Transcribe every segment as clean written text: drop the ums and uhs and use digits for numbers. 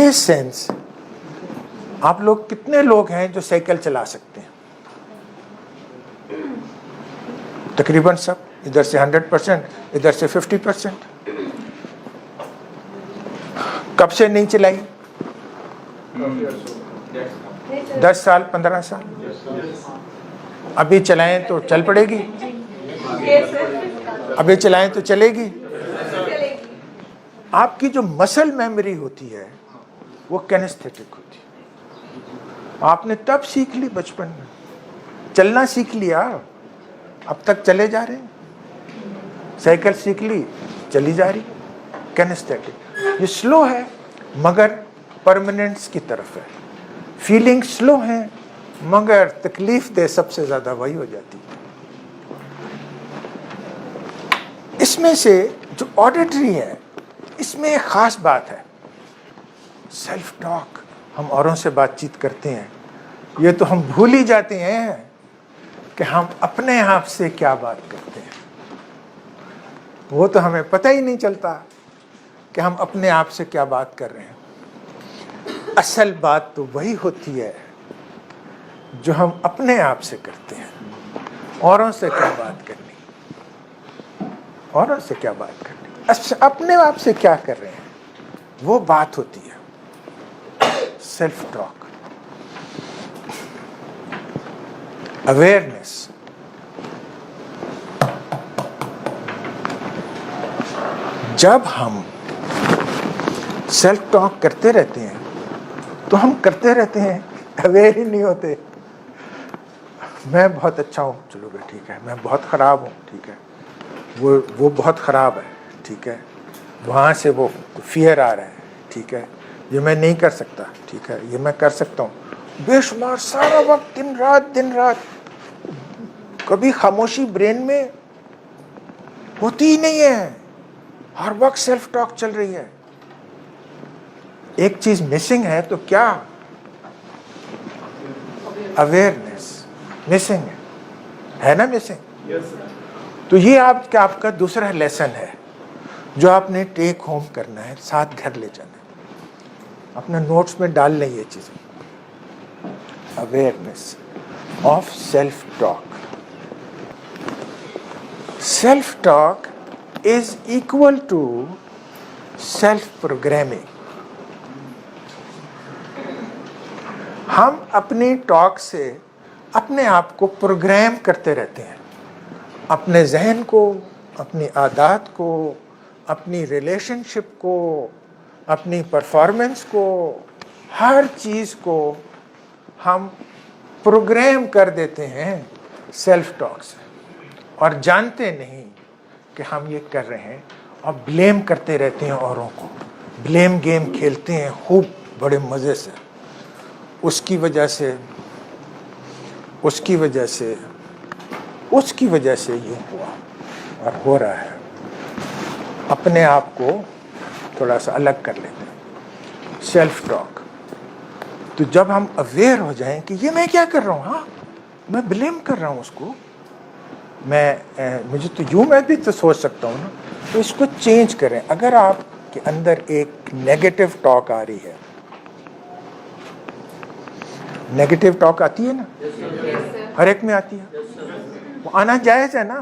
یہ سینس آپ لوگ کتنے لوگ ہیں جو سائیکل چلا سکتے ہیں؟ تقریباً سب. ادھر سے 100%, ادھر سے 50%. کب سے نہیں چلائی؟ 10 سال 15 سال. ابھی چلائیں تو چل پڑے گی؟ ابھی چلائیں تو چلے گی؟ آپ کی جو مسل میموری ہوتی ہے وہ کینیستھیٹک ہوتی ہے. آپ نے تب سیکھ لی بچپن میں, چلنا سیکھ لیا, اب تک چلے جا رہے ہیں. سائیکل سیکھ لی, چلی جا رہی. کینیستھیٹک. یہ سلو ہے مگر پرماننس کی طرف ہے. فیلنگ سلو ہے مگر تکلیف دہ سب سے زیادہ وہی ہو جاتی ہے. اس میں سے جو آڈیٹری ہے اس میں ایک خاص بات ہے, سیلف ٹاک. ہم اوروں سے بات چیت کرتے ہیں, یہ تو ہم بھول ہی جاتے ہیں کہ ہم اپنے آپ سے کیا بات کرتے ہیں. وہ تو ہمیں پتہ ہی نہیں چلتا کہ ہم اپنے آپ سے کیا بات کر رہے ہیں. اصل بات تو وہی ہوتی ہے جو ہم اپنے آپ سے کرتے ہیں. اوروں سے کیا بات کرنی, اوروں سے کیا بات کرنی, اپنے آپ سے کیا کر رہے ہیں, وہ بات ہوتی ہے سیلف ٹاک. اویئرنیس. جب ہم سیلف ٹاک کرتے رہتے ہیں تو ہم کرتے رہتے ہیں, اویئر ہی نہیں ہوتے. میں بہت اچھا ہوں, چلو بھائی ٹھیک ہے. میں بہت خراب ہوں, ٹھیک ہے. وہ بہت خراب ہے, ٹھیک ہے. وہاں سے وہ فیئر آ رہا ہے, ٹھیک ہے. یہ میں نہیں کر سکتا, ٹھیک ہے. یہ میں کر سکتا ہوں. بے شمار سارا وقت دن رات کبھی خاموشی برین میں ہوتی ہی نہیں ہے, ہر وقت سیلف ٹاک چل رہی ہے. ایک چیز مسنگ ہے تو کیا؟ اویئرنیس مسنگ ہے نا, مسنگ. تو یہ آپ کا دوسرا لیسن ہے جو آپ نے ٹیک ہوم کرنا ہے, ساتھ گھر لے جانا ہے, اپنے نوٹس میں ڈال لیں یہ چیزیں. Awareness of self talk. Self talk is equal to self programming. ہم اپنی ٹاک سے اپنے آپ کو پروگرام کرتے رہتے ہیں, اپنے ذہن کو, اپنی عادات کو, اپنی ریلیشن شپ کو, اپنی پرفارمنس کو, ہر چیز کو ہم پروگرام کر دیتے ہیں سیلف ٹاک سے, اور جانتے نہیں کہ ہم یہ کر رہے ہیں, اور بلیم کرتے رہتے ہیں اوروں کو. بلیم گیم کھیلتے ہیں خوب بڑے مزے سے. اس کی وجہ سے یہ ہوا اور ہو رہا ہے. اپنے آپ کو تھوڑا سا الگ کر لیتے ہیں. Self talk. تو جب ہم اویئر ہو جائیں کہ یہ میں کیا کر رہا ہوں, ہاں میں بلیم کر رہا ہوں اس کو, مجھے تو میں بھی تو سوچ سکتا ہوں نا, تو اس کو چینج کریں. اگر آپ کے اندر ایک نیگیٹو ٹاک آ رہی ہے, نیگیٹو ٹاک آتی ہے نا, ہر ایک میں آتی ہے, وہ آنا جائز ہے نا.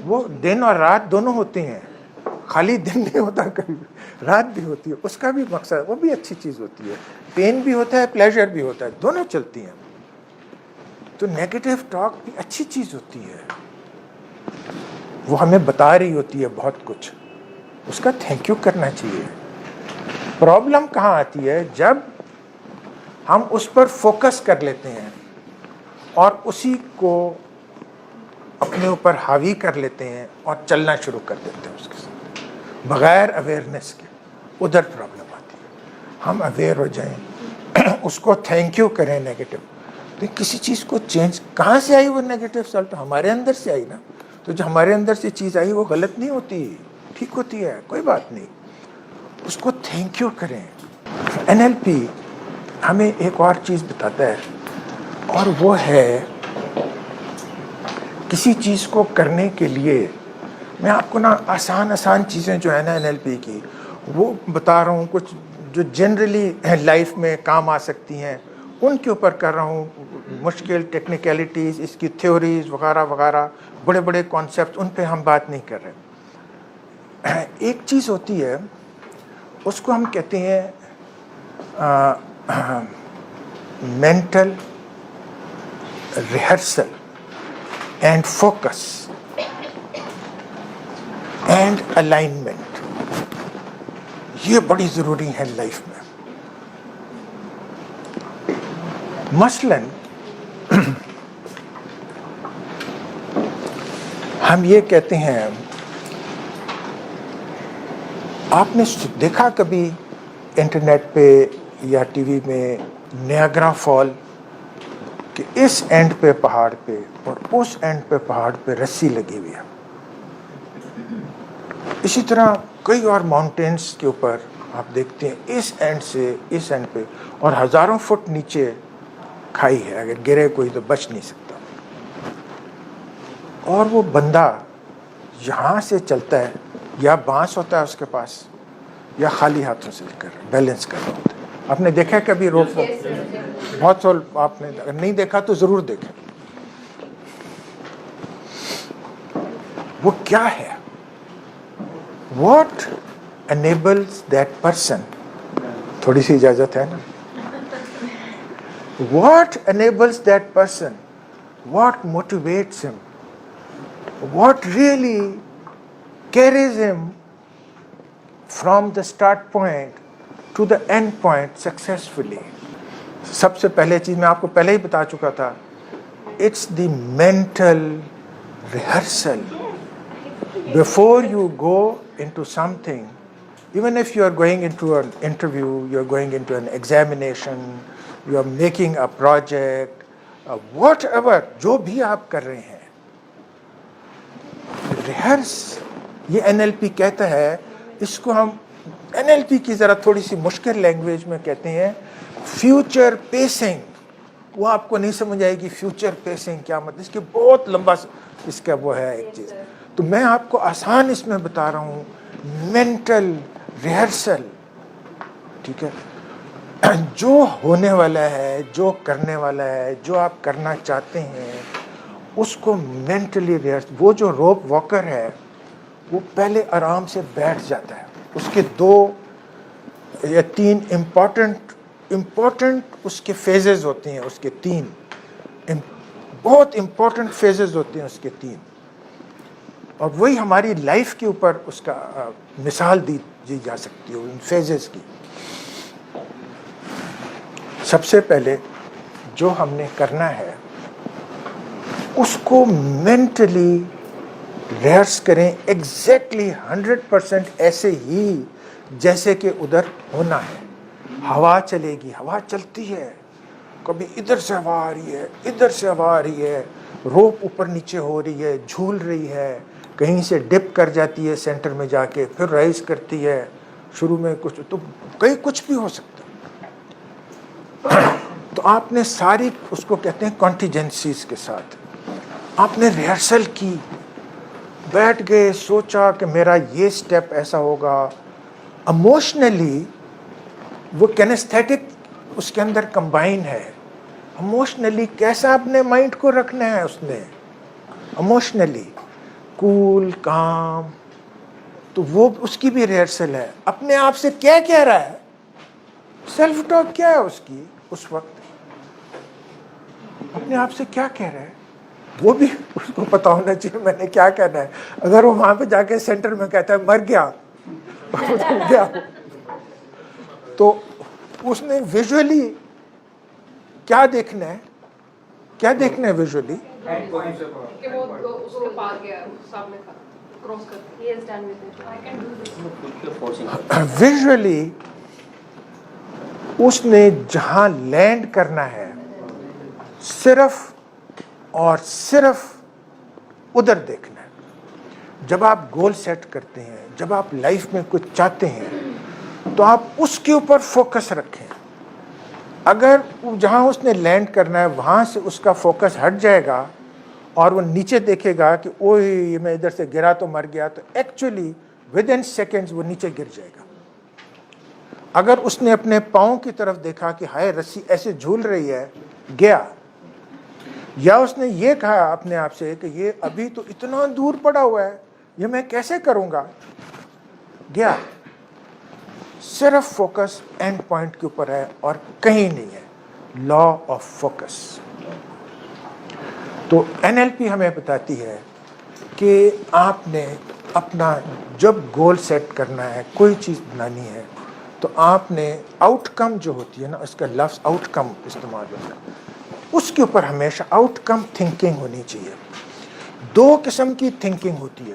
وہ دن اور رات دونوں ہوتے ہیں, خالی دن نہیں ہوتا, کبھی رات بھی ہوتی ہے. اس کا بھی مقصد, وہ بھی اچھی چیز ہوتی ہے. پین بھی ہوتا ہے, پلیزر بھی ہوتا ہے, دونوں چلتی ہیں. تو نیگیٹو ٹاک بھی اچھی چیز ہوتی ہے, وہ ہمیں بتا رہی ہوتی ہے بہت کچھ, اس کا تھینک یو کرنا چاہیے. پرابلم کہاں آتی ہے؟ جب ہم اس پر فوکس کر لیتے ہیں اور اسی کو اپنے اوپر حاوی کر لیتے ہیں اور چلنا شروع کر دیتے ہیں اس کے ساتھ بغیر اویئرنیس کے. ادھر پرابلم آتی ہے. ہم اویئر ہو جائیں, اس کو تھینک یو کریں. نیگیٹو تو کسی چیز کو چینج, کہاں سے آئی وہ نیگیٹو سیلف؟ تو ہمارے اندر سے آئی نا. تو جو ہمارے اندر سے چیز آئی وہ غلط نہیں ہوتی, ٹھیک ہوتی ہے, کوئی بات نہیں. اس کو تھینک یو کریں. NLP ہمیں ایک اور چیز بتاتا ہے, اور وہ ہے کسی چیز کو کرنے کے لیے, میں آپ کو نا آسان چیزیں جو ہے نا NLP کی وہ بتا رہا ہوں, کچھ جو جنرلی لائف میں کام آ سکتی ہیں ان کے اوپر کر رہا ہوں. مشکل ٹیکنیکلٹیز، اس کی تھیوریز وغیرہ وغیرہ، بڑے بڑے کانسیپٹس، ان پہ ہم بات نہیں کر رہے. ایک چیز ہوتی ہے اس کو ہم کہتے ہیں mental rehearsal and focus and alignment. یہ بڑی ضروری ہے لائف میں. مثلاً ہم یہ کہتے ہیں، آپ نے دیکھا کبھی انٹرنیٹ پہ یا ٹی وی میں نیاگرا فال، کہ اس اینڈ پہ پہاڑ پہ اور اس اینڈ پہ پہاڑ پہ رسی لگی ہوئی ہے. اسی طرح کئی اور ماؤنٹینس کے اوپر آپ دیکھتے ہیں اس اینڈ سے اس اینڈ پہ، اور ہزاروں فٹ نیچے کھائی ہے، اگر گرے کوئی تو بچ نہیں سکتا. اور وہ بندہ یہاں سے چلتا ہے، یا بانس ہوتا ہے اس کے پاس، یا خالی ہاتھوں سے بیلنس کر رہا ہوتا ہے. آپ نے دیکھا کبھی روپ واک؟ بہت سو آپ نے اگر نہیں دیکھا تو ضرور دیکھیں. وہ کیا ہے؟ What enables that person? تھوڑی سی اجازت ہے نا. What enables that person? What motivates him? What really carries him from the start point to the end point successfully? سب سے پہلے چیز میں آپ کو پہلے ہی بتا چکا تھا، it's the mental rehearsal. Before you go into something, even if you are going into an interview, you are going into an examination, you are making a project, whatever, جو بھی آپ کر رہے ہیں، ریہرس. یہ NLP کہتا ہے، اس کو ہم NLP کی ذرا تھوڑی سی مشکل لینگویج میں کہتے ہیں فیوچر پیسنگ. وہ آپ کو نہیں سمجھ آئے گی فیوچر پیسنگ کیا مطلب، اس کے بہت لمبا اس کا وہ ہے ایک چیز. تو میں آپ کو آسان اس میں بتا رہا ہوں، مینٹل ریہرسل. ٹھیک ہے، جو ہونے والا ہے، جو کرنے والا ہے، جو آپ کرنا چاہتے ہیں، اس کو مینٹلی ریہرس. وہ جو روپ واکر ہے وہ پہلے آرام سے بیٹھ جاتا ہے. اس کے 2 یا 3 امپورٹنٹ اس کے فیزز ہوتے ہیں. اس کے 3 بہت امپورٹنٹ فیزز ہوتے ہیں، اس کے 3. اور وہی ہماری لائف کے اوپر اس کا مثال دی جا سکتی ہے ان فیزز کی. سب سے پہلے جو ہم نے کرنا ہے اس کو مینٹلی ریہرس کریں ایگزیکٹلی 100% ایسے ہی جیسے کہ ادھر ہونا ہے. ہوا چلے گی، ہوا چلتی ہے، کبھی ادھر سے ہوا آ رہی ہے، ادھر سے ہوا آ رہی ہے، روپ اوپر نیچے ہو رہی ہے، جھول رہی ہے، کہیں سے ڈپ کر جاتی ہے سینٹر میں جا کے، پھر رائز کرتی ہے. شروع میں کچھ بھی ہو سکتا. تو آپ نے ساری اس کو کہتے ہیں کانٹیجنسیز کے ساتھ آپ نے ریہرسل کی، بیٹھ گئے، سوچا کہ میرا یہ سٹیپ ایسا ہوگا. ایموشنلی وہ کینیستھیٹک اس کے اندر کمبائن ہے. ایموشنلی کیسا اپنے مائنڈ کو رکھنا ہے، اس نے ایموشنلی کول کام. تو وہ اس کی بھی ریہرسل ہے. اپنے آپ سے کیا کہہ رہا ہے، سیلف ٹاک کیا ہے اس کی اس وقت، اپنے آپ سے کیا کہہ رہا ہے، وہ بھی اس کو پتا ہونا چاہیے میں نے کیا کہنا ہے. اگر وہ وہاں پہ جا کے سینٹر میں کہتا ہے مر گیا تو اس نے ویژولی کیا دیکھنا ہے، کیا دیکھنا ہے ویژولی، ویژولی اس نے جہاں لینڈ کرنا ہے صرف اور صرف ادھر دیکھنا ہے. جب آپ گول سیٹ کرتے ہیں، جب آپ لائف میں کچھ چاہتے ہیں تو آپ اس کے اوپر فوکس رکھیں. اگر جہاں اس نے لینڈ کرنا ہے وہاں سے اس کا فوکس ہٹ جائے گا اور وہ نیچے دیکھے گا کہ اوہ میں ادھر سے گرا تو مر گیا، تو ایکچولی ود ان سیکنڈز وہ نیچے گر جائے گا. اگر اس نے اپنے پاؤں کی طرف دیکھا کہ ہائے رسی ایسے جھول رہی ہے, گیا. یا اس نے یہ کہا اپنے آپ سے کہ یہ ابھی تو اتنا دور پڑا ہوا ہے, یہ میں کیسے کروں گا, گیا. صرف فوکس اینڈ پوائنٹ کے اوپر ہے اور کہیں نہیں ہے. Law of focus. تو NLP ہمیں بتاتی ہے کہ آپ نے اپنا جب گول سیٹ کرنا ہے, کوئی چیز بنانی ہے, تو آپ نے آؤٹ کم جو ہوتی ہے نا, اس کا لفظ آؤٹ کم استعمال ہوتا ہے, اس کے اوپر ہمیشہ آؤٹ کم تھنکنگ ہونی چاہیے. 2 قسم کی تھنکنگ ہوتی ہے.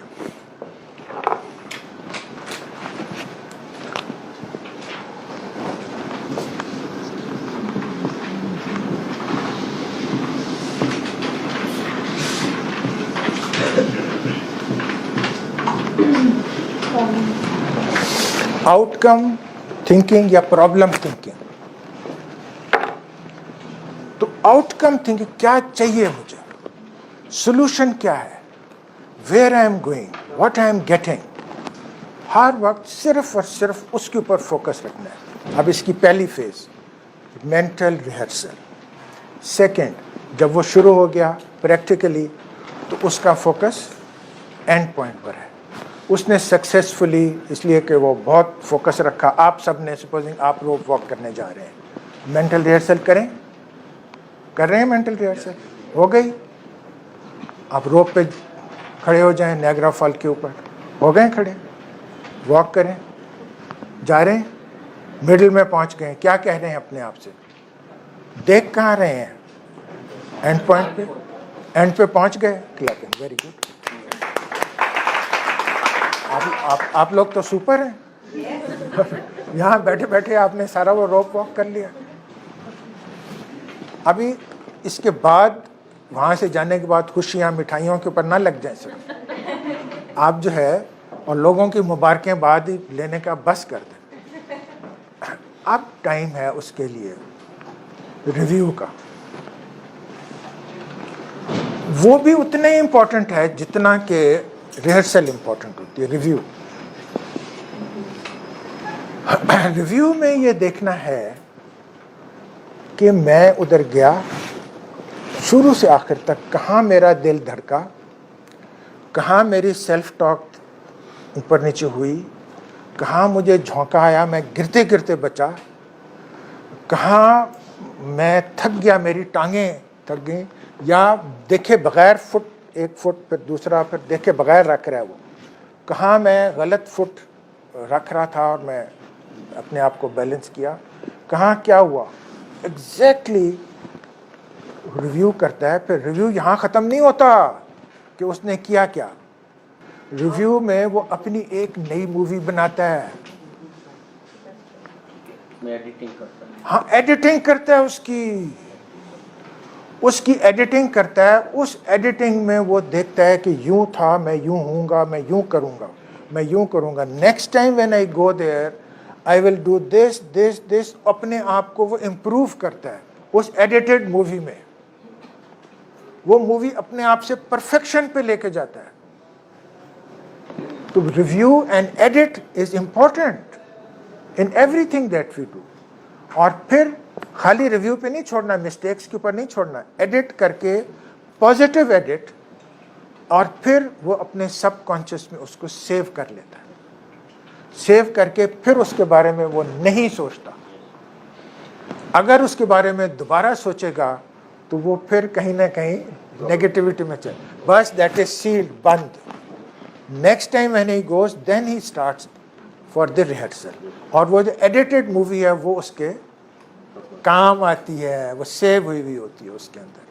آؤٹ کم تھنکنگ یا پرابلم تھنکنگ. تو آؤٹ کم تھنکنگ, کیا چاہیے مجھے, سولوشن کیا ہے, where I am going, what I am getting, ہر وقت صرف اور صرف اس کے اوپر فوکس رکھنا ہے. اب اس کی پہلی فیز مینٹل ریہرسل. سیکنڈ, جب وہ شروع ہو گیا پریکٹیکلی, تو اس کا فوکس اینڈ پوائنٹ پر ہے. اس نے سکسیسفلی, اس لیے کہ وہ بہت فوکس رکھا. آپ سب نے سپوزنگ آپ روپ واک کرنے جا رہے ہیں, مینٹل ریہرسل کر رہے ہیں, مینٹل ریہرسل ہو گئی. آپ روپ پہ کھڑے ہو جائیں, نیاگرا فال کے اوپر ہو گئے کھڑے, واک کریں, جا رہے ہیں, مڈل میں پہنچ گئے, کیا کہہ رہے ہیں اپنے آپ سے, دیکھ کہاں رہے ہیں, اینڈ پوائنٹ پہ, اینڈ پہ پہنچ گئے, کلیپنگ, ویری گڈ. آپ لوگ تو سپر ہیں. یہاں بیٹھے بیٹھے آپ نے سارا وہ روپ واک کر لیا. ابھی اس کے بعد وہاں سے جانے کے بعد خوشیاں مٹھائیوں کے اوپر نہ لگ جائیں سر. آپ جو ہے اور لوگوں کی مبارکیں بعد ہی لینے کا بس کر دیں. اب ٹائم ہے اس کے لیے ریویو کا. وہ بھی اتنا ہی امپورٹنٹ ہے جتنا کہ ریہرسل امپورٹنٹ ہوتی ہے. ریویو میں یہ دیکھنا ہے کہ میں ادھر گیا, شروع سے آخر تک کہاں میرا دل دھڑکا, کہاں میری سیلف ٹاک اوپر نیچے ہوئی, کہاں مجھے جھونکا آیا, میں گرتے گرتے بچا, کہاں میں تھک گیا, میری ٹانگیں تھک گئیں, یا دیکھے بغیر فٹ, ایک فٹ پھر دوسرا, پھر دیکھے بغیر رکھ رہا ہے وہ, کہاں میں غلط فٹ رکھ رہا تھا اور میں اپنے آپ کو بیلنس کیا, کہاں کیا ہوا. ایگزیکٹلی ریویو کرتا ہے. پھر ریویو یہاں ختم نہیں ہوتا کہ اس نے کیا کیا. ریویو میں وہ اپنی ایک نئی مووی بناتا ہے. ہاں, ایڈیٹنگ کرتا ہے, اس کی ایڈیٹنگ کرتا ہے. اس ایڈیٹنگ میں وہ دیکھتا ہے کہ یوں تھا, میں یوں ہوں گا, میں یوں کروں گا, میں یوں کروں گا, next time when I go there I will do this this this. اپنے آپ کو وہ امپروو کرتا ہے اس ایڈیٹڈ مووی میں. وہ مووی اپنے آپ سے پرفیکشن پہ لے کے جاتا ہے. تو review and edit is important in everything that we do. اور پھر خالی ریویو پہ نہیں چھوڑنا, مسٹیکس کے اوپر نہیں چھوڑنا, ایڈٹ کر کے پازیٹیو ایڈٹ, اور پھر وہ اپنے سب کانشیس میں اس کو سیو کر لیتا ہے. سیو کر کے پھر اس کے بارے میں وہ نہیں سوچتا. اگر اس کے بارے میں دوبارہ سوچے گا تو وہ پھر کہیں نہ کہیں نیگیٹیوٹی میں چلے. بس دیٹ از سیلڈ, بند. Next time when he goes then he starts for the rehearsal. اور وہ جو ایڈیٹڈ مووی ہے وہ اس کے کام آتی ہے, وہ سیو ہوئی ہوتی ہے اس کے اندر.